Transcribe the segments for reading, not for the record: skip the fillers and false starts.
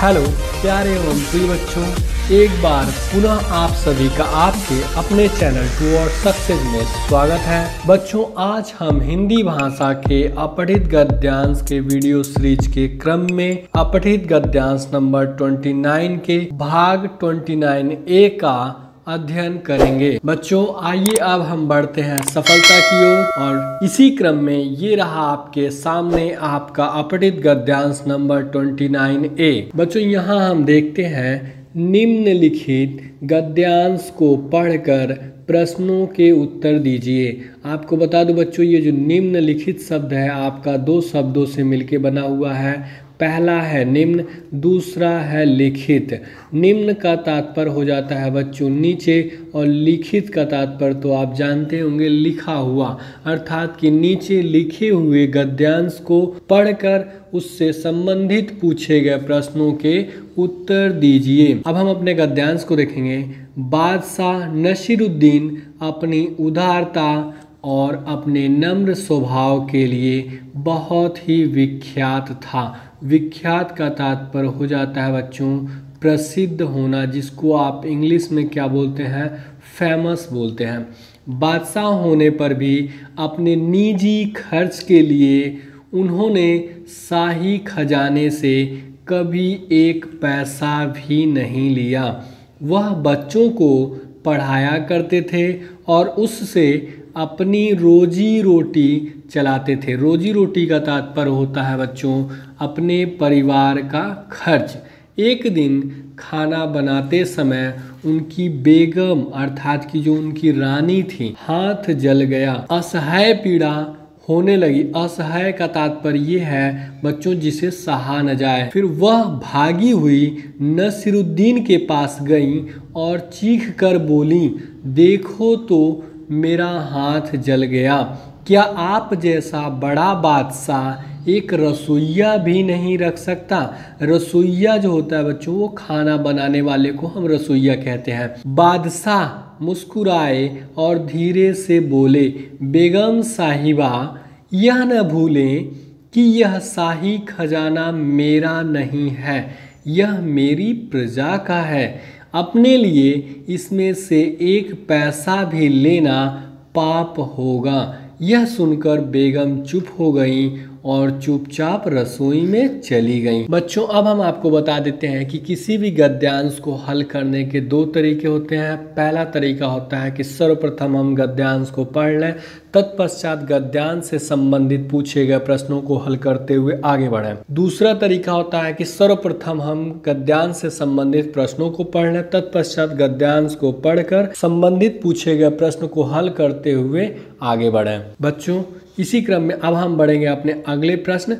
Hello प्यारे एवं प्रिय बच्चों, एक बार पुनः आप सभी का आपके अपने चैनल टुवर्ड सक्सेस में स्वागत है। बच्चों, आज हम हिंदी भाषा के अपठित गद्यांश के वीडियो सीरीज के क्रम में अपठित गद्यांश नंबर 29 के भाग 29A का अध्ययन करेंगे। बच्चों, आइए अब हम बढ़ते हैं सफलता की ओर और इसी क्रम में ये रहा आपके सामने आपका अपठित गद्यांश नंबर 29A। बच्चों, यहाँ हम देखते हैं निम्नलिखित गद्यांश को पढ़कर प्रश्नों के उत्तर दीजिए। आपको बता दूं बच्चों, ये जो निम्नलिखित शब्द है आपका दो शब्दों से मिलकर बना हुआ है। पहला है निम्न, दूसरा है लिखित। निम्न का तात्पर्य हो जाता है बच्चों नीचे और लिखित का तात्पर्य तो आप जानते होंगे लिखा हुआ, अर्थात कि नीचे लिखे हुए गद्यांश को पढ़कर उससे संबंधित पूछे गए प्रश्नों के उत्तर दीजिए। अब हम अपने गद्यांश को देखेंगे। बादशाह नसीरुद्दीन अपनी उदारता और अपने नम्र स्वभाव के लिए बहुत ही विख्यात था। विख्यात का तात्पर्य हो जाता है बच्चों प्रसिद्ध होना, जिसको आप इंग्लिश में क्या बोलते हैं, फेमस बोलते हैं। बादशाह होने पर भी अपने निजी खर्च के लिए उन्होंने शाही खजाने से कभी एक पैसा भी नहीं लिया। वह बच्चों को पढ़ाया करते थे और उससे अपनी रोजी रोटी चलाते थे। रोजी रोटी का तात्पर्य होता है बच्चों अपने परिवार का खर्च। एक दिन खाना बनाते समय उनकी बेगम अर्थात कि जो उनकी रानी थी, हाथ जल गया। असह्य पीड़ा होने लगी। असह्य का तात्पर्य ये है बच्चों जिसे सहा न जाए। फिर वह भागी हुई नसीरुद्दीन के पास गई और चीख कर बोली, देखो तो मेरा हाथ जल गया। क्या आप जैसा बड़ा बादशाह एक रसोइया भी नहीं रख सकता? रसोइया जो होता है बच्चों वो खाना बनाने वाले को हम रसोइया कहते हैं। बादशाह मुस्कुराए और धीरे से बोले, बेगम साहिबा यह न भूलें कि यह शाही खजाना मेरा नहीं है, यह मेरी प्रजा का है। अपने लिए इसमें से एक पैसा भी लेना पाप होगा। यह सुनकर बेगम चुप हो गई और चुपचाप रसोई में चली गईं। बच्चों, अब हम आपको बता देते हैं कि किसी भी गद्यांश को हल करने के दो तरीके होते हैं। पहला तरीका होता है कि सर्वप्रथम हम गद्यांश को पढ़ लें, तत्पश्चात गद्यांश से संबंधित पूछे गए प्रश्नों को हल करते हुए आगे बढ़ें। दूसरा तरीका होता है कि सर्वप्रथम हम गद्यांश से संबंधित प्रश्नों को पढ़ लें, तत्पश्चात गद्यांश को पढ़कर संबंधित पूछे गए प्रश्न को हल करते हुए आगे बढ़ें। बच्चों, इसी क्रम में अब हम बढ़ेंगे अपने अगले प्रश्न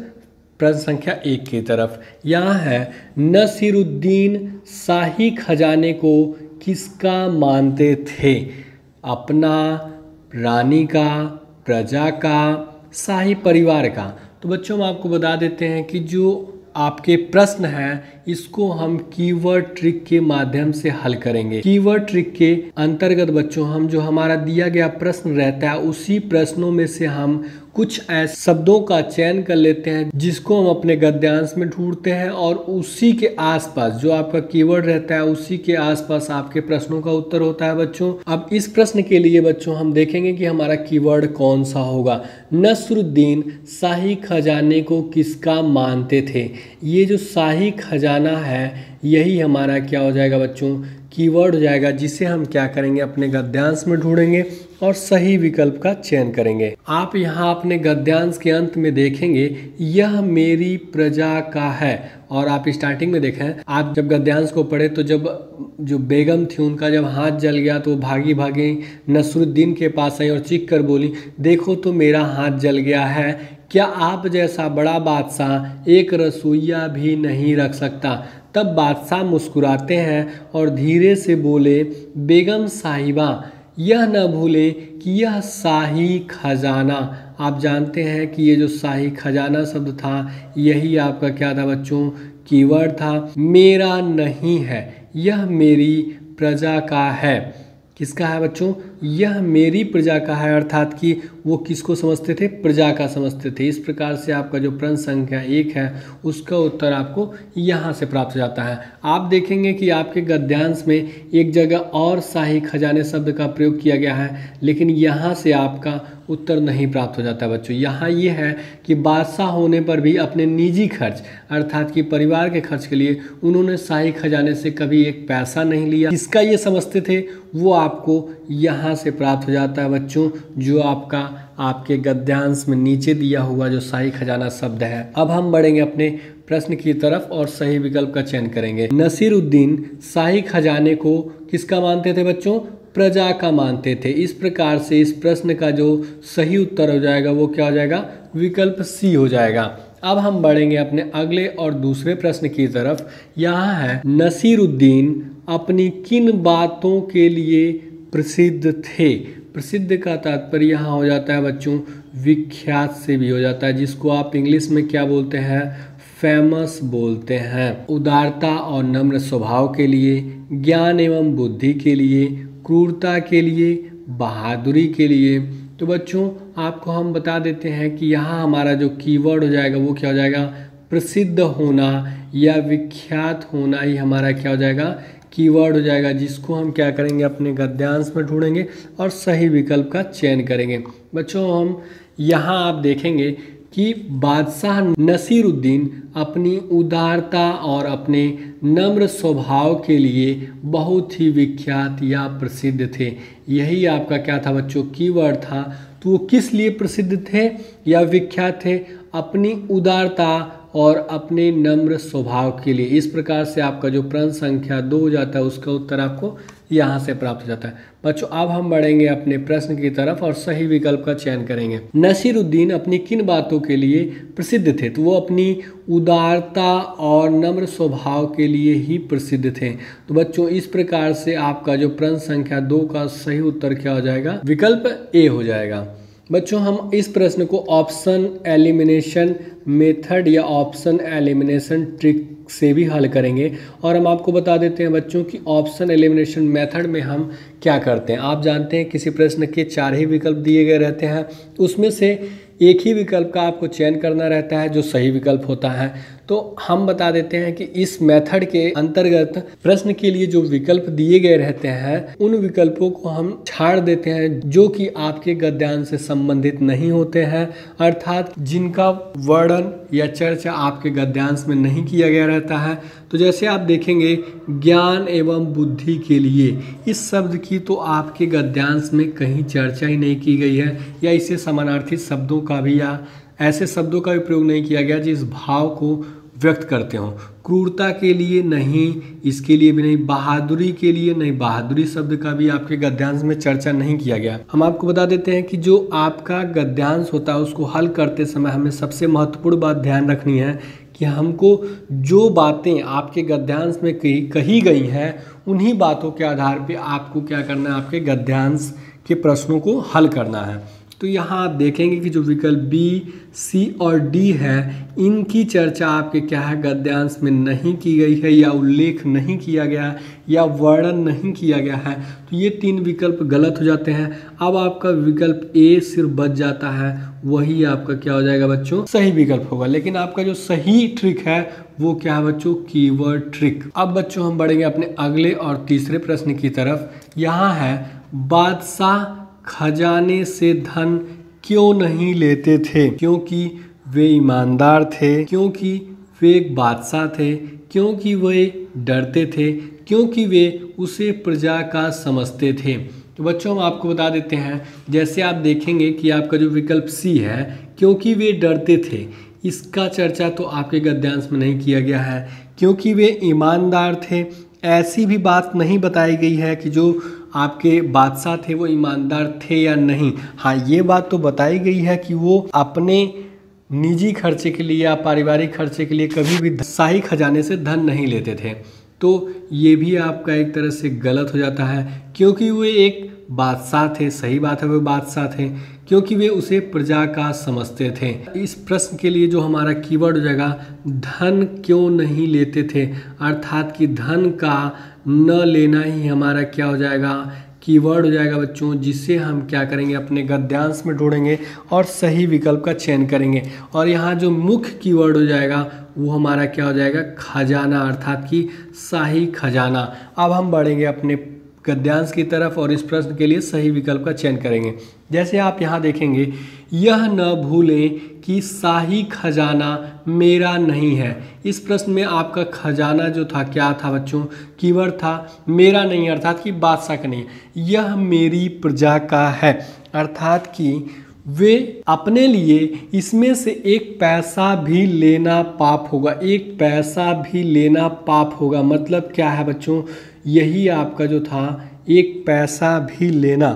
संख्या 1 की तरफ। यहाँ है नसीरुद्दीन शाही खजाने को किसका मानते थे? अपना, रानी का, प्रजा का, शाही परिवार का? तो बच्चों, हम आपको बता देते हैं कि जो आपके प्रश्न हैं इसको हम कीवर्ड ट्रिक के माध्यम से हल करेंगे। कीवर्ड ट्रिक के अंतर्गत बच्चों हम जो हमारा दिया गया प्रश्न रहता है उसी प्रश्नों में से हम कुछ ऐसे शब्दों का चयन कर लेते हैं जिसको हम अपने गद्यांश में ढूंढते हैं और उसी के आसपास जो आपका कीवर्ड रहता है उसी के आसपास आपके प्रश्नों का उत्तर होता है। बच्चों, अब इस प्रश्न के लिए बच्चों हम देखेंगे कि हमारा कीवर्ड कौन सा होगा। नसरुद्दीन शाही खजाने को किसका मानते थे? ये जो शाही खजाना है यही हमारा क्या हो जाएगा बच्चों, कीवर्ड हो जाएगा, जिसे हम क्या करेंगे अपने गद्यांश में ढूंढेंगे और सही विकल्प का चयन करेंगे। आप यहाँ अपने गद्यांश के अंत में देखेंगे यह मेरी प्रजा का है, और आप स्टार्टिंग में देखें, आप जब गद्यांश को पढ़े तो जब जो बेगम थी उनका जब हाथ जल गया तो भागी भागी नसरुद्दीन के पास आई और चीख कर बोली, देखो तो मेरा हाथ जल गया है। क्या आप जैसा बड़ा बादशाह एक रसोइया भी नहीं रख सकता? तब बादशाह मुस्कुराते हैं और धीरे से बोले, बेगम साहिबा यह न भूले कि यह शाही खजाना। आप जानते हैं कि ये जो शाही खजाना शब्द था यही आपका क्या था बच्चों, कीवर्ड था। मेरा नहीं है, यह मेरी प्रजा का है। किसका है बच्चों? यह मेरी प्रजा का है, अर्थात कि वो किसको समझते थे, प्रजा का समझते थे। इस प्रकार से आपका जो प्रश्न संख्या 1 है उसका उत्तर आपको यहाँ से प्राप्त हो जाता है। आप देखेंगे कि आपके गद्यांश में एक जगह और शाही खजाने शब्द का प्रयोग किया गया है, लेकिन यहाँ से आपका उत्तर नहीं प्राप्त हो जाता बच्चों। यहाँ ये है कि बादशाह होने पर भी अपने निजी खर्च अर्थात कि परिवार के खर्च के लिए उन्होंने शाही खजाने से कभी एक पैसा नहीं लिया। इसका ये समझते थे वो आपको यहाँ से प्राप्त हो जाता है बच्चों, जो आपके गद्यांश में नीचे दिया हुआ जो शाही खजाना शब्द है। अब हम बढ़ेंगे अपने प्रश्न की तरफ और सही विकल्प का चयन करेंगे। नसीरुद्दीन शाही खजाने को किसका मानते थे बच्चों, प्रजा का मानते थे। इस प्रकार से इस प्रश्न का जो सही उत्तर हो जाएगा वो क्या हो जाएगा, विकल्प सी हो जाएगा। अब हम बढ़ेंगे अपने अगले और दूसरे प्रश्न की तरफ। यहाँ है नसीरुद्दीन अपनी किन बातों के लिए प्रसिद्ध थे। प्रसिद्ध का तात्पर्य यहाँ हो जाता है बच्चों विख्यात से भी हो जाता है, जिसको आप इंग्लिश में क्या बोलते हैं, फेमस बोलते हैं। उदारता और नम्र स्वभाव के लिए, ज्ञान एवं बुद्धि के लिए, क्रूरता के लिए, बहादुरी के लिए। तो बच्चों आपको हम बता देते हैं कि यहाँ हमारा जो कीवर्ड हो जाएगा वो क्या हो जाएगा, प्रसिद्ध होना या विख्यात होना ही हमारा क्या हो जाएगा, कीवर्ड हो जाएगा, जिसको हम क्या करेंगे अपने गद्यांश में ढूंढेंगे और सही विकल्प का चयन करेंगे। बच्चों हम यहाँ आप देखेंगे कि बादशाह नसीरुद्दीन अपनी उदारता और अपने नम्र स्वभाव के लिए बहुत ही विख्यात या प्रसिद्ध थे। यही आपका क्या था बच्चों, कीवर्ड था। तो वो किस लिए प्रसिद्ध थे या विख्यात थे, अपनी उदारता और अपने नम्र स्वभाव के लिए। इस प्रकार से आपका जो प्रश्न संख्या 2 हो जाता है उसका उत्तर आपको यहाँ से प्राप्त हो जाता है। बच्चों अब हम बढ़ेंगे अपने प्रश्न की तरफ और सही विकल्प का चयन करेंगे। नसीरुद्दीन अपनी किन बातों के लिए प्रसिद्ध थे, तो वो अपनी उदारता और नम्र स्वभाव के लिए ही प्रसिद्ध थे। तो बच्चों इस प्रकार से आपका जो प्रश्न संख्या 2 का सही उत्तर क्या हो जाएगा, विकल्प ए हो जाएगा। बच्चों हम इस प्रश्न को ऑप्शन एलिमिनेशन मेथड या ऑप्शन एलिमिनेशन ट्रिक से भी हल करेंगे। और हम आपको बता देते हैं बच्चों कि ऑप्शन एलिमिनेशन मेथड में हम क्या करते हैं। आप जानते हैं किसी प्रश्न के 4 ही विकल्प दिए गए रहते हैं, उसमें से एक ही विकल्प का आपको चयन करना रहता है जो सही विकल्प होता है। तो हम बता देते हैं कि इस मेथड के अंतर्गत प्रश्न के लिए जो विकल्प दिए गए रहते हैं उन विकल्पों को हम छाड़ देते हैं जो कि आपके गद्यांश से संबंधित नहीं होते हैं, अर्थात जिनका वर्णन या चर्चा आपके गद्यांश में नहीं किया गया रहता है। तो जैसे आप देखेंगे ज्ञान एवं बुद्धि के लिए, इस शब्द की तो आपके गद्यांश में कहीं चर्चा ही नहीं की गई है या इसे समानार्थी शब्दों का भी या ऐसे शब्दों का भी प्रयोग नहीं किया गया जिस भाव को व्यक्त करते हो। क्रूरता के लिए नहीं, इसके लिए भी नहीं, बहादुरी के लिए नहीं, बहादुरी शब्द का भी आपके गद्यांश में चर्चा नहीं किया गया। हम आपको बता देते हैं कि जो आपका गद्यांश होता है उसको हल करते समय हमें सबसे महत्वपूर्ण बात ध्यान रखनी है कि हमको जो बातें आपके गद्यांश में कही गई हैं उन्हीं बातों के आधार पे आपको क्या करना है, आपके गद्यांश के प्रश्नों को हल करना है। तो यहाँ आप देखेंगे कि जो विकल्प बी, सी और डी है इनकी चर्चा आपके क्या है, गद्यांश में नहीं की गई है या उल्लेख नहीं किया गया या वर्णन नहीं किया गया है। तो ये 3 विकल्प गलत हो जाते हैं। अब आपका विकल्प ए सिर्फ बच जाता है, वही आपका क्या हो जाएगा बच्चों, सही विकल्प होगा। लेकिन आपका जो सही ट्रिक है वो क्या है बच्चों, कीवर्ड ट्रिक। अब बच्चों हम बढ़ेंगे अपने अगले और तीसरे प्रश्न की तरफ। यहाँ है बादशाह खजाने से धन क्यों नहीं लेते थे, क्योंकि वे ईमानदार थे, क्योंकि वे एक बादशाह थे, क्योंकि वे डरते थे, क्योंकि वे उसे प्रजा का समझते थे। तो बच्चों हम आपको बता देते हैं, जैसे आप देखेंगे कि आपका जो विकल्प सी है क्योंकि वे डरते थे, इसका चर्चा तो आपके गद्यांश में नहीं किया गया है। क्योंकि वे ईमानदार थे, ऐसी भी बात नहीं बताई गई है कि जो आपके बादशाह थे वो ईमानदार थे या नहीं। हाँ ये बात तो बताई गई है कि वो अपने निजी खर्चे के लिए या पारिवारिक खर्चे के लिए कभी भी शाही खजाने से धन नहीं लेते थे। तो ये भी आपका एक तरह से गलत हो जाता है, क्योंकि वे एक बादशाह थे, सही बात है वे बादशाह थे, क्योंकि वे उसे प्रजा का समझते थे। इस प्रश्न के लिए जो हमारा कीवर्ड हो जाएगा धन क्यों नहीं लेते थे, अर्थात कि धन का न लेना ही हमारा क्या हो जाएगा, कीवर्ड हो जाएगा बच्चों, जिसे हम क्या करेंगे अपने गद्यांश में ढूंढेंगे और सही विकल्प का चयन करेंगे। और यहाँ जो मुख्य कीवर्ड हो जाएगा वो हमारा क्या हो जाएगा, खजाना, अर्थात कि शाही खजाना। अब हम बढ़ेंगे अपने गद्यांश की तरफ और इस प्रश्न के लिए सही विकल्प का चयन करेंगे। जैसे आप यहाँ देखेंगे, यह न भूलें कि शाही खजाना मेरा नहीं है। इस प्रश्न में आपका खजाना जो था क्या था बच्चों, कीवर्ड था मेरा नहीं, अर्थात कि बादशाह का नहीं, यह मेरी प्रजा का है, अर्थात कि वे अपने लिए इसमें से एक पैसा भी लेना पाप होगा। एक पैसा भी लेना पाप होगा मतलब क्या है बच्चों, यही आपका जो था एक पैसा भी लेना,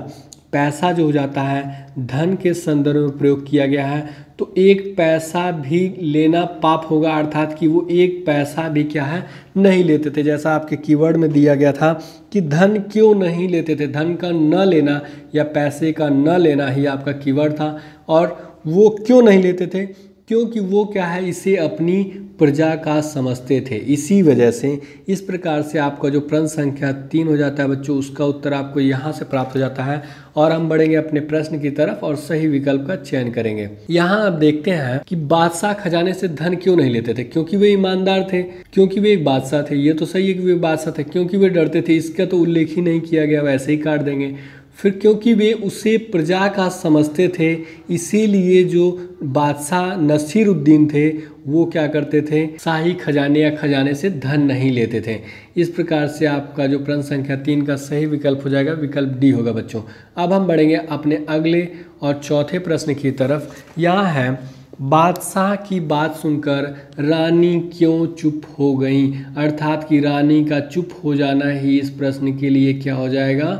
पैसा जो हो जाता है धन के संदर्भ में प्रयोग किया गया है, तो एक पैसा भी लेना पाप होगा, अर्थात कि वो एक पैसा भी क्या है नहीं लेते थे। जैसा आपके कीवर्ड में दिया गया था कि धन क्यों नहीं लेते थे, धन का न लेना या पैसे का न लेना ही आपका कीवर्ड था। और वो क्यों नहीं लेते थे, क्योंकि वो क्या है इसे अपनी प्रजा का समझते थे, इसी वजह से। इस प्रकार से आपका जो प्रश्न संख्या 3 हो जाता है बच्चों, उसका उत्तर आपको यहाँ से प्राप्त हो जाता है। और हम बढ़ेंगे अपने प्रश्न की तरफ और सही विकल्प का चयन करेंगे। यहाँ आप देखते हैं कि बादशाह खजाने से धन क्यों नहीं लेते थे, क्योंकि वे ईमानदार थे, क्योंकि वे एक बादशाह थे। ये तो सही है कि वे बादशाह थे, क्योंकि वे डरते थे, इसका तो उल्लेख ही नहीं किया गया, वैसे ही काट देंगे। फिर क्योंकि वे उसे प्रजा का समझते थे, इसीलिए जो बादशाह नसीरुद्दीन थे वो क्या करते थे, शाही खजाने या खजाने से धन नहीं लेते थे। इस प्रकार से आपका जो प्रश्न संख्या 3 का सही विकल्प हो जाएगा, विकल्प डी होगा बच्चों। अब हम बढ़ेंगे अपने अगले और चौथे प्रश्न की तरफ। यहाँ है, बादशाह की बात सुनकर रानी क्यों चुप हो गई, अर्थात कि रानी का चुप हो जाना ही इस प्रश्न के लिए क्या हो जाएगा,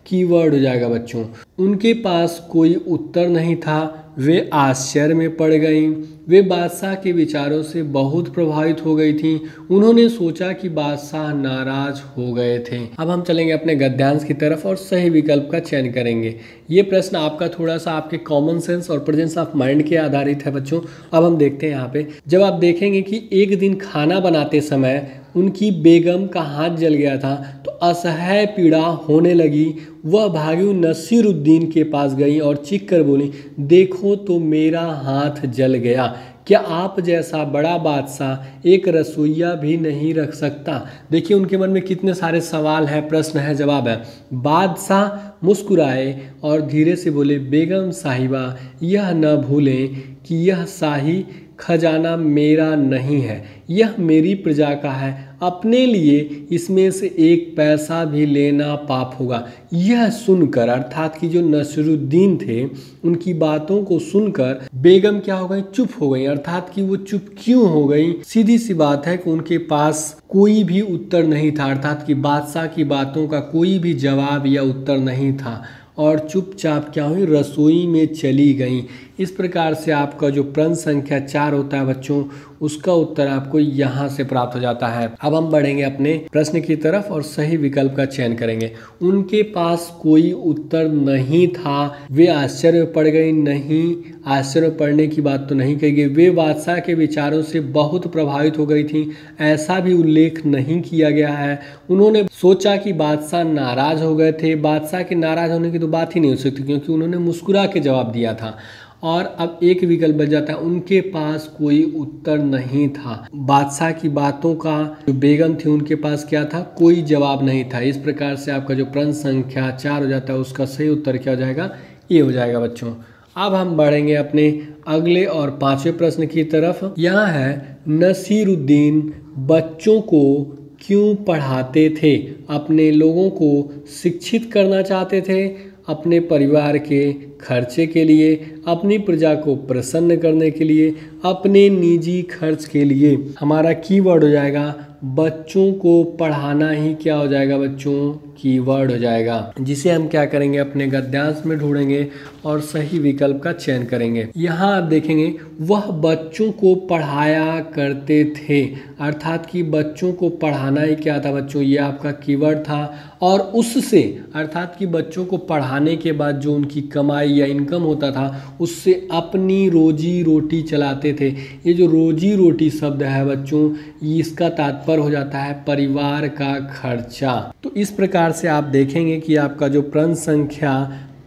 कीवर्ड हो जाएगा बच्चों। उनके पास कोई उत्तर नहीं था, वे आश्चर्य में पड़ गईं। वे बादशाह के विचारों से बहुत प्रभावित हो गई थीं। उन्होंने सोचा कि बादशाह नाराज हो गए थे। अब हम चलेंगे अपने गद्यांश की तरफ और सही विकल्प का चयन करेंगे। ये प्रश्न आपका थोड़ा सा आपके कॉमन सेंस और प्रेजेंस ऑफ माइंड के आधारित है बच्चों। अब हम देखते हैं यहाँ पे, जब आप देखेंगे कि एक दिन खाना बनाते समय उनकी बेगम का हाथ जल गया था तो असह्य पीड़ा होने लगी। वह भागी नसीरुद्दीन के पास गई और चीख कर बोली, देखो तो मेरा हाथ जल गया। क्या आप जैसा बड़ा बादशाह एक रसोइया भी नहीं रख सकता। देखिए उनके मन में कितने सारे सवाल हैं, प्रश्न है, जवाब है। बादशाह मुस्कुराए और धीरे से बोले, बेगम साहिबा यह न भूलें कि यह शाही खजाना मेरा नहीं है, यह मेरी प्रजा का है। अपने लिए इसमें से एक पैसा भी लेना पाप होगा। यह सुनकर, अर्थात कि जो नसीरुद्दीन थे, उनकी बातों को सुनकर बेगम क्या हो गई, चुप हो गई। अर्थात कि वो चुप क्यों हो गई, सीधी सी बात है कि उनके पास कोई भी उत्तर नहीं था, अर्थात कि बादशाह की बातों का कोई भी जवाब या उत्तर नहीं था और चुपचाप क्या हुई, रसोई में चली गई। इस प्रकार से आपका जो प्रश्न संख्या 4 होता है बच्चों, उसका उत्तर आपको यहाँ से प्राप्त हो जाता है। अब हम बढ़ेंगे अपने प्रश्न की तरफ और सही विकल्प का चयन करेंगे। उनके पास कोई उत्तर नहीं था, वे आश्चर्य में पड़ गई। नहीं, आश्चर्य में पड़ने की बात तो नहीं कही गई। वे बादशाह के विचारों से बहुत प्रभावित हो गई थी, ऐसा भी उल्लेख नहीं किया गया है। उन्होंने सोचा कि बादशाह नाराज हो गए थे। बादशाह के नाराज होने की तो बात ही नहीं हो सकती, क्योंकि उन्होंने मुस्कुरा के जवाब दिया था। और अब एक विकल्प बच जाता है, उनके पास कोई उत्तर नहीं था। बादशाह की बातों का जो बेगम थी उनके पास क्या था, कोई जवाब नहीं था। इस प्रकार से आपका जो प्रश्न संख्या 4 हो जाता है, उसका सही उत्तर क्या हो जाएगा, ये हो जाएगा बच्चों। अब हम बढ़ेंगे अपने अगले और 5वें प्रश्न की तरफ। यहाँ है, नसीरुद्दीन बच्चों को क्यों पढ़ाते थे। अपने लोगों को शिक्षित करना चाहते थे, अपने परिवार के खर्चे के लिए, अपनी प्रजा को प्रसन्न करने के लिए, अपने निजी खर्च के लिए। हमारा कीवर्ड हो जाएगा बच्चों को पढ़ाना ही क्या हो जाएगा बच्चों, कीवर्ड हो जाएगा, जिसे हम क्या करेंगे अपने गद्यांश में ढूंढेंगे और सही विकल्प का चयन करेंगे। यहाँ आप देखेंगे, वह बच्चों को पढ़ाया करते थे, अर्थात कि बच्चों को पढ़ाना ही क्या था बच्चों, ये आपका कीवर्ड था। और उससे, अर्थात कि बच्चों को पढ़ाने के बाद जो उनकी कमाई या इनकम होता था, उससे अपनी रोजी रोटी चलाते थे। ये जो रोजी रोटी शब्द है बच्चों, इसका तात्पर्य पर हो जाता है परिवार का खर्चा। तो इस प्रकार से आप देखेंगे कि आपका जो प्रश्न संख्या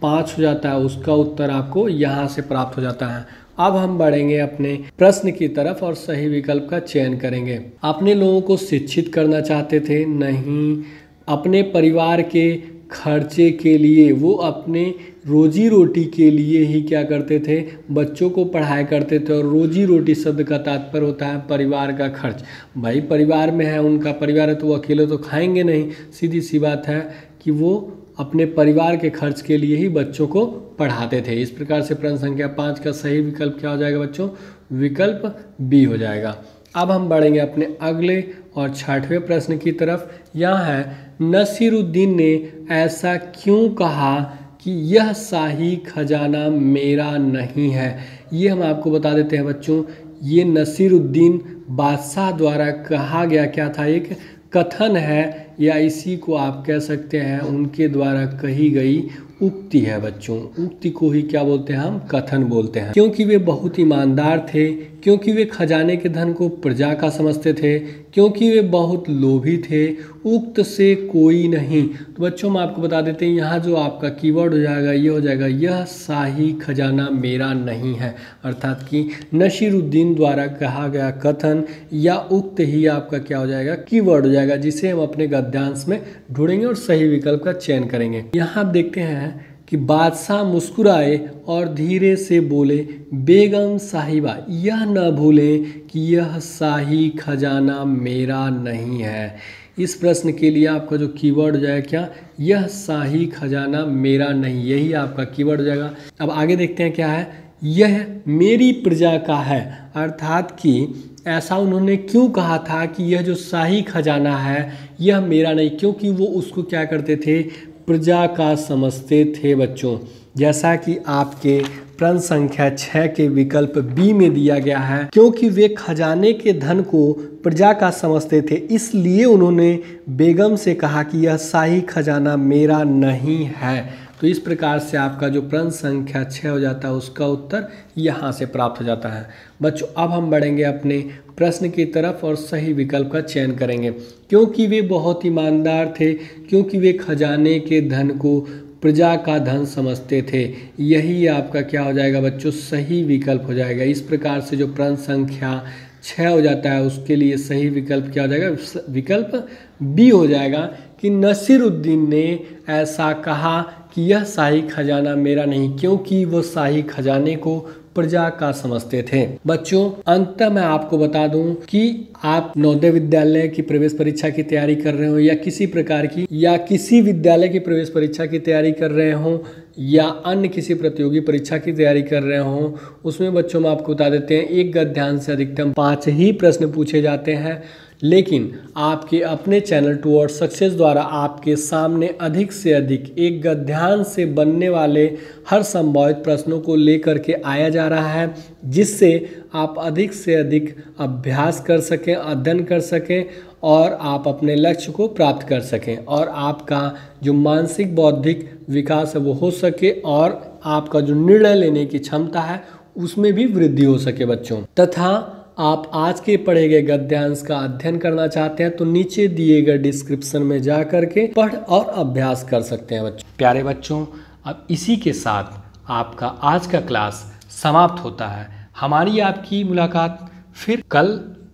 5 हो जाता है उसका उत्तर आपको यहाँ से प्राप्त हो जाता है। अब हम बढ़ेंगे अपने प्रश्न की तरफ और सही विकल्प का चयन करेंगे। अपने लोगों को शिक्षित करना चाहते थे? नहीं। अपने परिवार के खर्चे के लिए, वो अपने रोजी रोटी के लिए ही क्या करते थे? बच्चों को पढ़ाया करते थे। और रोजी रोटी शब्द का तात्पर्य होता है परिवार का खर्च। भाई परिवार में है, उनका परिवार है तो वो अकेले तो खाएंगे नहीं। सीधी सी बात है कि वो अपने परिवार के खर्च के लिए ही बच्चों को पढ़ाते थे। इस प्रकार से प्रश्न संख्या 5 का सही विकल्प क्या हो जाएगा बच्चों? विकल्प बी हो जाएगा। अब हम बढ़ेंगे अपने अगले और 6वें प्रश्न की तरफ। यहाँ है, नसीरुद्दीन ने ऐसा क्यों कहा कि यह शाही खजाना मेरा नहीं है? ये हम आपको बता देते हैं बच्चों, ये नसीरुद्दीन बादशाह द्वारा कहा गया क्या था? एक कथन है, या इसी को आप कह सकते हैं उनके द्वारा कही गई उक्ति है बच्चों। उक्ति को ही क्या बोलते हैं हम? कथन बोलते हैं। क्योंकि वे बहुत ईमानदार थे, क्योंकि वे खजाने के धन को प्रजा का समझते थे, क्योंकि वे बहुत लोभी थे, उक्त से कोई नहीं। तो बच्चों हम आपको बता देते हैं, यहाँ जो आपका कीवर्ड हो जाएगा ये हो जाएगा, यह शाही खजाना मेरा नहीं है। अर्थात कि नसीरुद्दीन द्वारा कहा गया कथन या उक्त ही आपका क्या हो जाएगा? कीवर्ड हो जाएगा, जिसे हम अपने गद्यांश में ढूंढेंगे और सही विकल्प का चयन करेंगे। यहाँ आप देखते हैं कि बादशाह मुस्कुराए और धीरे से बोले, बेगम साहिबा यह न भूलें कि यह शाही खजाना मेरा नहीं है। इस प्रश्न के लिए आपका जो कीवर्ड हो जाएगा क्या? यह शाही खजाना मेरा नहीं, यही आपका कीवर्ड हो जाएगा। अब आगे देखते हैं क्या है, यह मेरी प्रजा का है। अर्थात कि ऐसा उन्होंने क्यों कहा था कि यह जो शाही खजाना है यह मेरा नहीं? क्योंकि वो उसको क्या करते थे? प्रजा का समझते थे बच्चों। जैसा कि आपके प्रश्न संख्या 6 के विकल्प बी में दिया गया है, क्योंकि वे खजाने के धन को प्रजा का समझते थे इसलिए उन्होंने बेगम से कहा कि यह शाही खजाना मेरा नहीं है। तो इस प्रकार से आपका जो प्रश्न संख्या 6 हो जाता है उसका उत्तर यहाँ से प्राप्त हो जाता है। बच्चों अब हम बढ़ेंगे अपने प्रश्न की तरफ और सही विकल्प का चयन करेंगे। क्योंकि वे बहुत ईमानदार थे, क्योंकि वे खजाने के धन को प्रजा का धन समझते थे, यही आपका क्या हो जाएगा बच्चों? सही विकल्प हो जाएगा। इस प्रकार से जो प्रश्न संख्या 6 हो जाता है उसके लिए सही विकल्प क्या हो जाएगा? विकल्प बी हो जाएगा कि नसीरुद्दीन ने ऐसा कहा कि यह शाही खजाना मेरा नहीं, क्योंकि वो शाही खजाने को प्रजा का समझते थे। बच्चों अंत में आपको बता दूं कि आप नवोदय विद्यालय की प्रवेश परीक्षा की तैयारी कर रहे हो या किसी प्रकार की या किसी विद्यालय की प्रवेश परीक्षा की तैयारी कर रहे हो या अन्य किसी प्रतियोगी परीक्षा की तैयारी कर रहे हो, उसमें बच्चों में आपको बता देते हैं एक गद्यांश से अधिकतम 5 ही प्रश्न पूछे जाते हैं। लेकिन आपके अपने चैनल टुवर्ड्स सक्सेस द्वारा आपके सामने अधिक से अधिक एक गद्यांश से बनने वाले हर संभावित प्रश्नों को लेकर के आया जा रहा है, जिससे आप अधिक से अधिक अभ्यास कर सकें, अध्ययन कर सकें और आप अपने लक्ष्य को प्राप्त कर सकें और आपका जो मानसिक बौद्धिक विकास है वो हो सके और आपका जो निर्णय लेने की क्षमता है उसमें भी वृद्धि हो सके बच्चों। तथा आप आज के पढ़े गए गद्यांश का अध्ययन करना चाहते हैं तो नीचे दिए गए डिस्क्रिप्शन में जा करके पढ़ और अभ्यास कर सकते हैं बच्चों। प्यारे बच्चों अब इसी के साथ आपका आज का क्लास समाप्त होता है। हमारी आपकी मुलाकात फिर कल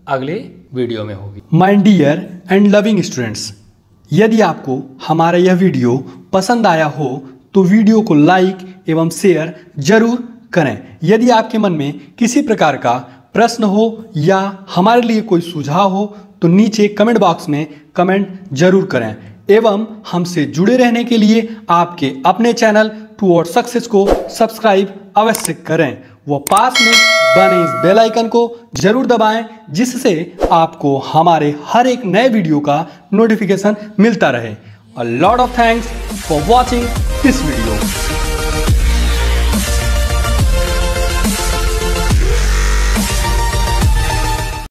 अगले वीडियो में होगी। My dear and loving students, यदि आपको हमारा यह वीडियो पसंद आया हो तो वीडियो को लाइक एवं शेयर जरूर करें। यदि आपके मन में किसी प्रकार का प्रश्न हो या हमारे लिए कोई सुझाव हो तो नीचे कमेंट बॉक्स में कमेंट जरूर करें एवं हमसे जुड़े रहने के लिए आपके अपने चैनल टुवर्ड्स सक्सेस को सब्सक्राइब अवश्य करें। वो पास में बने इस बेल आइकन को जरूर दबाएं, जिससे आपको हमारे हर एक नए वीडियो का नोटिफिकेशन मिलता रहे। A lot of thanks for watching this video.